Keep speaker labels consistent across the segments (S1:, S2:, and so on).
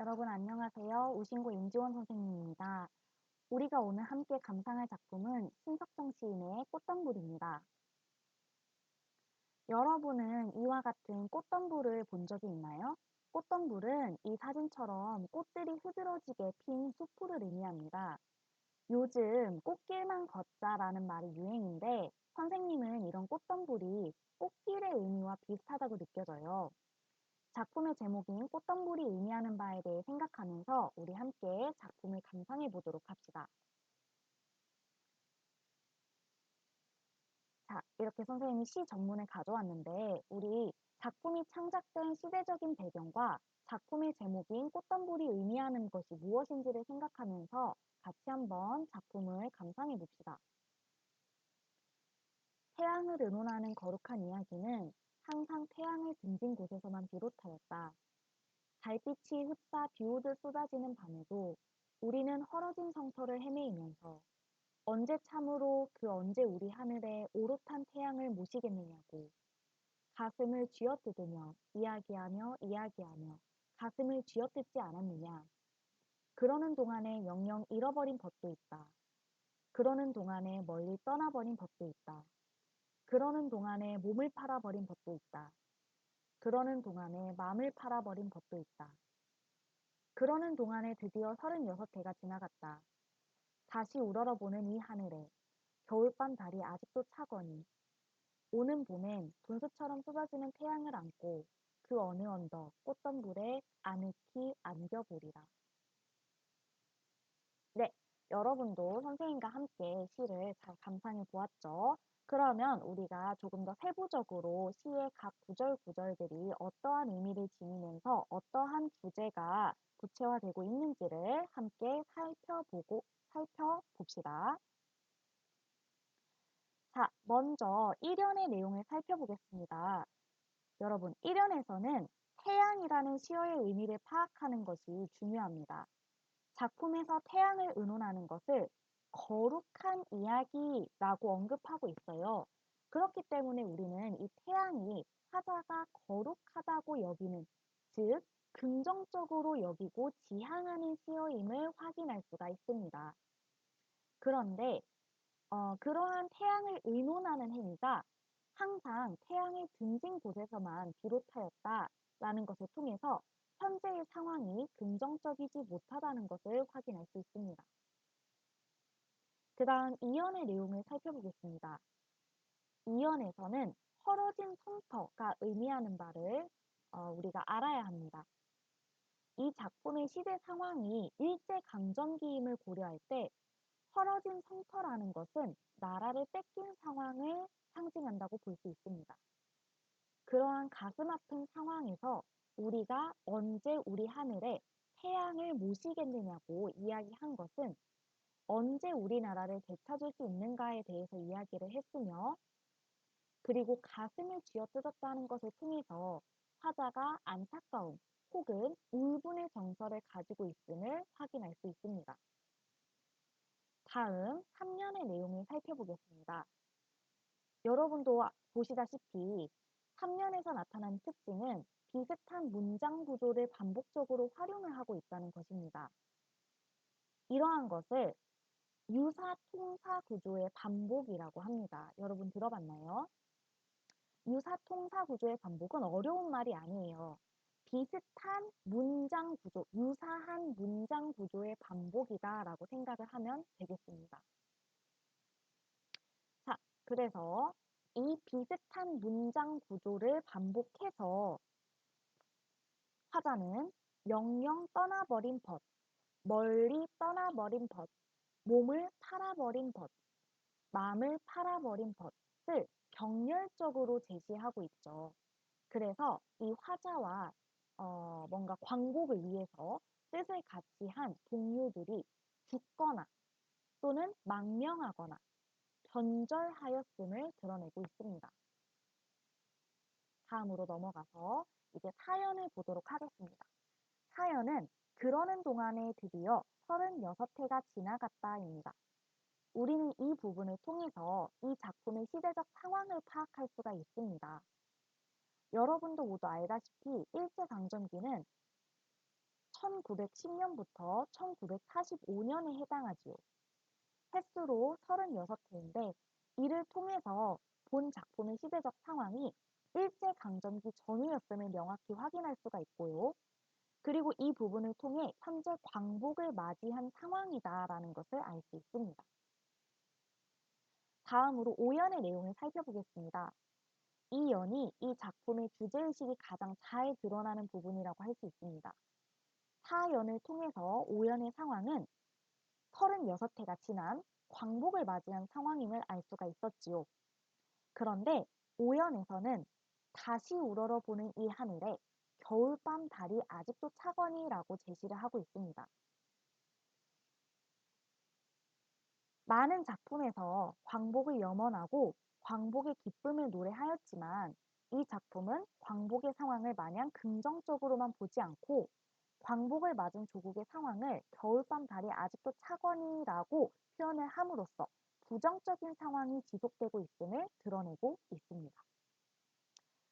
S1: 여러분 안녕하세요. 우신고 임지원 선생님입니다. 우리가 오늘 함께 감상할 작품은 신석정 시인의 꽃덤불입니다. 여러분은 이와 같은 꽃덤불을 본 적이 있나요? 꽃덤불은 이 사진처럼 꽃들이 흐드러지게 핀 수풀을 의미합니다. 요즘 꽃길만 걷자라는 말이 유행인데 선생님은 이런 꽃덤불이 꽃길의 의미와 비슷하다고 느껴져요. 작품의 제목인 꽃덤불이 의미하는 바에 대해 생각하면서 우리 함께 작품을 감상해 보도록 합시다. 자, 이렇게 선생님이 시 전문을 가져왔는데 우리 작품이 창작된 시대적인 배경과 작품의 제목인 꽃덤불이 의미하는 것이 무엇인지를 생각하면서 같이 한번 작품을 감상해 봅시다. 태양을 의논하는 거룩한 이야기는 항상 태양을 등진 곳에서만 비롯하였다. 달빛이 흡사 비오듯 쏟아지는 밤에도 우리는 헐어진 성터를 헤매이면서 언제 참으로 그 언제 우리 하늘에 오롯한 태양을 모시겠느냐고 가슴을 쥐어뜯으며 이야기하며 가슴을 쥐어뜯지 않았느냐. 그러는 동안에 영영 잃어버린 벗도 있다. 그러는 동안에 멀리 떠나버린 벗도 있다. 그러는 동안에 몸을 팔아버린 벗도 있다. 그러는 동안에 마음을 팔아버린 벗도 있다. 그러는 동안에 드디어 36해가 지나갔다. 다시 우러러보는 이 하늘에 겨울밤 달이 아직도 차거니 오는 봄엔 분수처럼 쏟아지는 태양을 안고 그 어느 언덕 꽃덤불에 아늑히 안겨보리라. 네, 여러분도 선생님과 함께 시를 잘 감상해 보았죠? 그러면 우리가 조금 더 세부적으로 시의 각 구절들이 어떠한 의미를 지니면서 어떠한 주제가 구체화되고 있는지를 함께 살펴봅시다. 자, 먼저 1연의 내용을 살펴보겠습니다. 여러분, 1연에서는 태양이라는 시어의 의미를 파악하는 것이 중요합니다. 작품에서 태양을 의논하는 것을 거룩한 이야기라고 언급하고 있어요. 그렇기 때문에 우리는 이 태양이 화자가 거룩하다고 여기는, 즉 긍정적으로 여기고 지향하는 시어임을 확인할 수가 있습니다. 그런데 그러한 태양을 의논하는 행위가 항상 태양의 등진 곳에서만 비롯하였다라는 것을 통해서 현재의 상황이 긍정적이지 못하다는 것을 확인할 수 있습니다. 그 다음 2연의 내용을 살펴보겠습니다. 2연에서는 헐어진 성터가 의미하는 바를 우리가 알아야 합니다. 이 작품의 시대 상황이 일제강점기임을 고려할 때 헐어진 성터라는 것은 나라를 뺏긴 상황을 상징한다고 볼 수 있습니다. 그러한 가슴 아픈 상황에서 우리가 언제 우리 하늘에 태양을 모시겠느냐고 이야기한 것은 언제 우리나라를 되찾을 수 있는가에 대해서 이야기를 했으며 그리고 가슴을 쥐어뜯었다는 것을 통해서 화자가 안타까움 혹은 울분의 정서를 가지고 있음을 확인할 수 있습니다. 다음 3년의 내용을 살펴보겠습니다. 여러분도 보시다시피 3년에서 나타난 특징은 비슷한 문장 구조를 반복적으로 활용을 하고 있다는 것입니다. 이러한 것을 유사 통사 구조의 반복이라고 합니다. 여러분 들어봤나요? 유사 통사 구조의 반복은 어려운 말이 아니에요. 비슷한 문장 구조, 유사한 문장 구조의 반복이다라고 생각을 하면 되겠습니다. 자, 그래서 이 비슷한 문장 구조를 반복해서 화자는 영영 떠나버린 벗, 멀리 떠나버린 벗, 몸을 팔아버린 벗, 마음을 팔아버린 벗을 격렬적으로 제시하고 있죠. 그래서 이 화자와 뭔가 광복을 위해서 뜻을 같이 한 동료들이 죽거나 또는 망명하거나 변절하였음을 드러내고 있습니다. 다음으로 넘어가서 이제 사연을 보도록 하겠습니다. 사연은 그러는 동안에 드디어 36해가 지나갔다입니다. 우리는 이 부분을 통해서 이 작품의 시대적 상황을 파악할 수가 있습니다. 여러분도 모두 알다시피 일제강점기는 1910년부터 1945년에 해당하지요. 횟수로 36회인데 이를 통해서 본 작품의 시대적 상황이 일제강점기 전후였음을 명확히 확인할 수가 있고요. 그리고 이 부분을 통해 현재 광복을 맞이한 상황이다라는 것을 알 수 있습니다. 다음으로 오연의 내용을 살펴보겠습니다. 이 연이 이 작품의 주제의식이 가장 잘 드러나는 부분이라고 할 수 있습니다. 사연을 통해서 오연의 상황은 36회가 지난 광복을 맞이한 상황임을 알 수가 있었지요. 그런데 오연에서는 다시 우러러 보는 이 하늘에 겨울밤 달이 아직도 차거니라고 제시를 하고 있습니다. 많은 작품에서 광복을 염원하고 광복의 기쁨을 노래하였지만 이 작품은 광복의 상황을 마냥 긍정적으로만 보지 않고 광복을 맞은 조국의 상황을 겨울밤 달이 아직도 차거니라고 표현을 함으로써 부정적인 상황이 지속되고 있음을 드러내고 있습니다.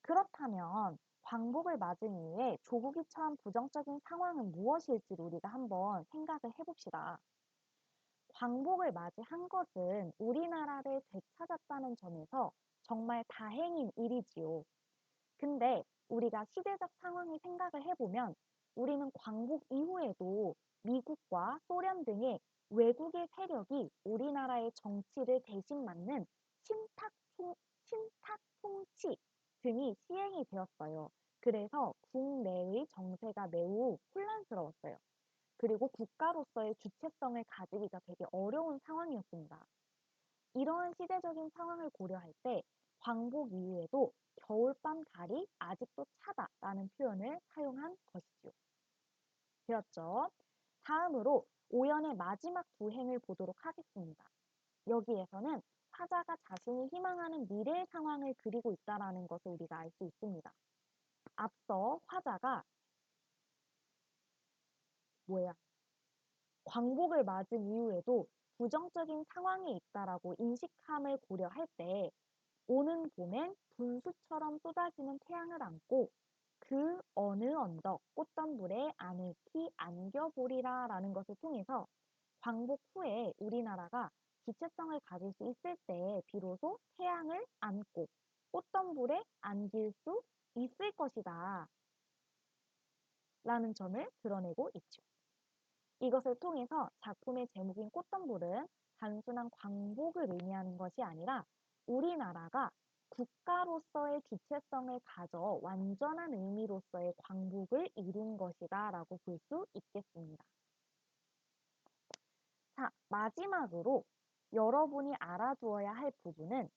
S1: 그렇다면 광복을 맞은 이후에 조국이 처한 부정적인 상황은 무엇일지 우리가 한번 생각을 해봅시다. 광복을 맞이한 것은 우리나라를 되찾았다는 점에서 정말 다행인 일이지요. 근데 우리가 시대적 상황을 생각을 해보면 우리는 광복 이후에도 미국과 소련 등의 외국의 세력이 우리나라의 정치를 대신 맡는 신탁, 신탁 통치 등이 시행이 되었어요. 그래서 국내의 정세가 매우 혼란스러웠어요. 그리고 국가로서의 주체성을 가지기가 되게 어려운 상황이었습니다. 이러한 시대적인 상황을 고려할 때 광복 이후에도 겨울밤 달이 아직도 차다라는 표현을 사용한 것이지요. 되었죠? 다음으로 오연의 마지막 두 행을 보도록 하겠습니다. 여기에서는 화자가 자신이 희망하는 미래의 상황을 그리고 있다는 것을 우리가 알 수 있습니다. 앞서 화자가 광복을 맞은 이후에도 부정적인 상황에 있다라고 인식함을 고려할 때 오는 봄엔 분수처럼 쏟아지는 태양을 안고 그 어느 언덕 꽃덤불에 안을키 안겨보리라 라는 것을 통해서 광복 후에 우리나라가 주체성을 가질 수 있을 때 비로소 태양을 안고 꽃덤불에 안길 수 있을 것이다 라는 점을 드러내고 있죠. 이것을 통해서 작품의 제목인 꽃덤불은 단순한 광복을 의미하는 것이 아니라 우리나라가 국가로서의 주체성을 가져 완전한 의미로서의 광복을 이룬 것이다 라고 볼 수 있겠습니다. 자, 마지막으로 여러분이 알아두어야 할 부분은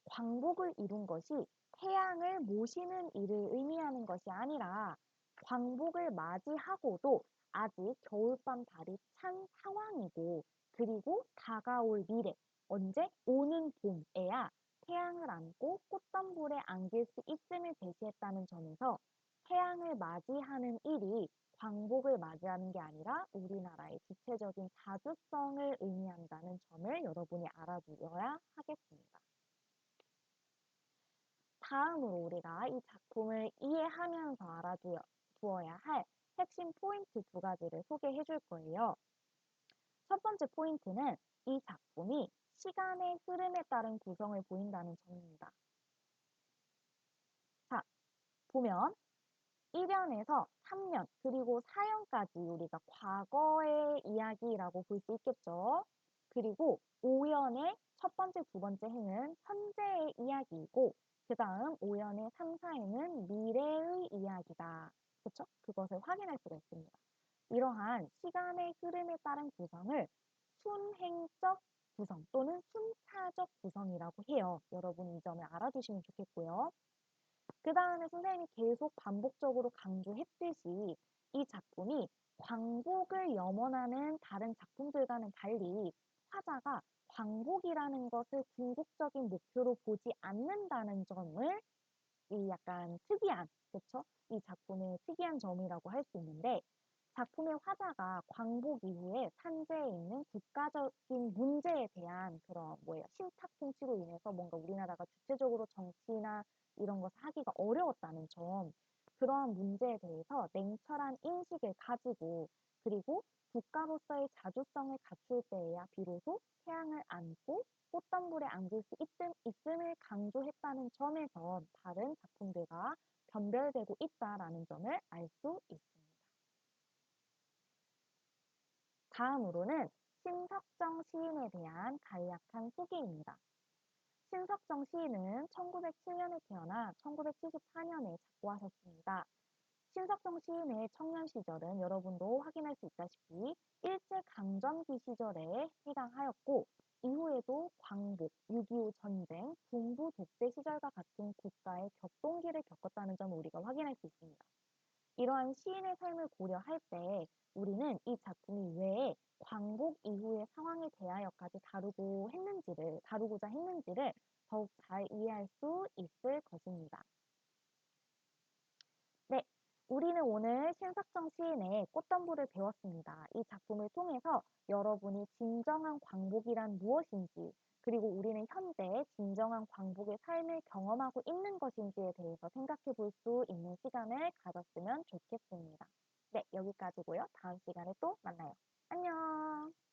S1: 광복을 이룬 것이 태양을 모시는 일을 의미하는 것이 아니라 광복을 맞이하고도 아직 겨울밤 달이 찬 상황이고 그리고 다가올 미래, 언제 오는 봄에야 태양을 안고 꽃덤불에 안길 수 있음을 제시했다는 점에서 태양을 맞이하는 일이 광복을 맞이하는 게 아니라 우리나라의 주체적인 자주성을 의미한다는 점을 여러분이 알아두어야 하겠습니다. 다음으로 우리가 이 작품을 이해하면서 알아두어야 할 핵심 포인트 두 가지를 소개해 줄 거예요. 첫 번째 포인트는 이 작품이 시간의 흐름에 따른 구성을 보인다는 점입니다. 자, 보면 1년에서 3년 그리고 4년까지 우리가 과거의 이야기라고 볼 수 있겠죠. 그리고 5년의 첫 번째, 두 번째 해는 현재의 이야기이고 그 다음 5년의 3, 4해는 미래의 이야기다. 그렇죠? 그것을 확인할 수가 있습니다. 이러한 시간의 흐름에 따른 구성을 순행적 구성 또는 순차적 구성이라고 해요. 여러분 이 점을 알아두시면 좋겠고요. 그 다음에 선생님이 계속 반복적으로 강조했듯이 이 작품이 광복을 염원하는 다른 작품들과는 달리 화자가 광복이라는 것을 궁극적인 목표로 보지 않는다는 점을 이 약간 특이한, 그렇죠? 이 작품의 특이한 점이라고 할 수 있는데 작품의 화자가 광복 이후에 산재해 있는 국가적인 문제에 대한 그런 신탁 통치로 인해서 뭔가 우리나라가 주체적으로 정치나 이런 것을 하기가 어려웠다는 점. 그러한 문제에 대해서 냉철한 인식을 가지고 그리고 국가로서의 자주성을 갖출 때에야 비로소 태양을 안고 꽃덤불에 앉을 수 있음을 강조했다는 점에서 다른 작품들과 변별되고 있다라는 점을 알 수 있습니다. 다음으로는 신석정 시인에 대한 간략한 소개입니다. 신석정 시인은 1907년에 태어나 1974년에 작고하셨습니다. 신석정 시인의 청년 시절은 여러분도 확인할 수 있다시피 일제강점기 시절에 해당하였고 이후에도 광복, 6.25 전쟁, 군부 독재 시절과 같은 국가의 격동기를 겪었다는 점을 우리가 확인할 수 있습니다. 이러한 시인의 삶을 고려할 때 우리는 이 작품이 왜 광복 이후의 상황에 대하여까지 다루고자 했는지를 더욱 잘 이해할 수 있을 것입니다. 네, 우리는 오늘 신석정 시인의 꽃덤불을 배웠습니다. 이 작품을 통해서 여러분이 진정한 광복이란 무엇인지, 그리고 우리는 현재 진정한 광복의 삶을 경험하고 있는 것인지에 대해서 생각해 볼 수 있는 시간을 가졌으면 좋겠습니다. 네, 여기까지고요. 다음 시간에 또 만나요. 안녕!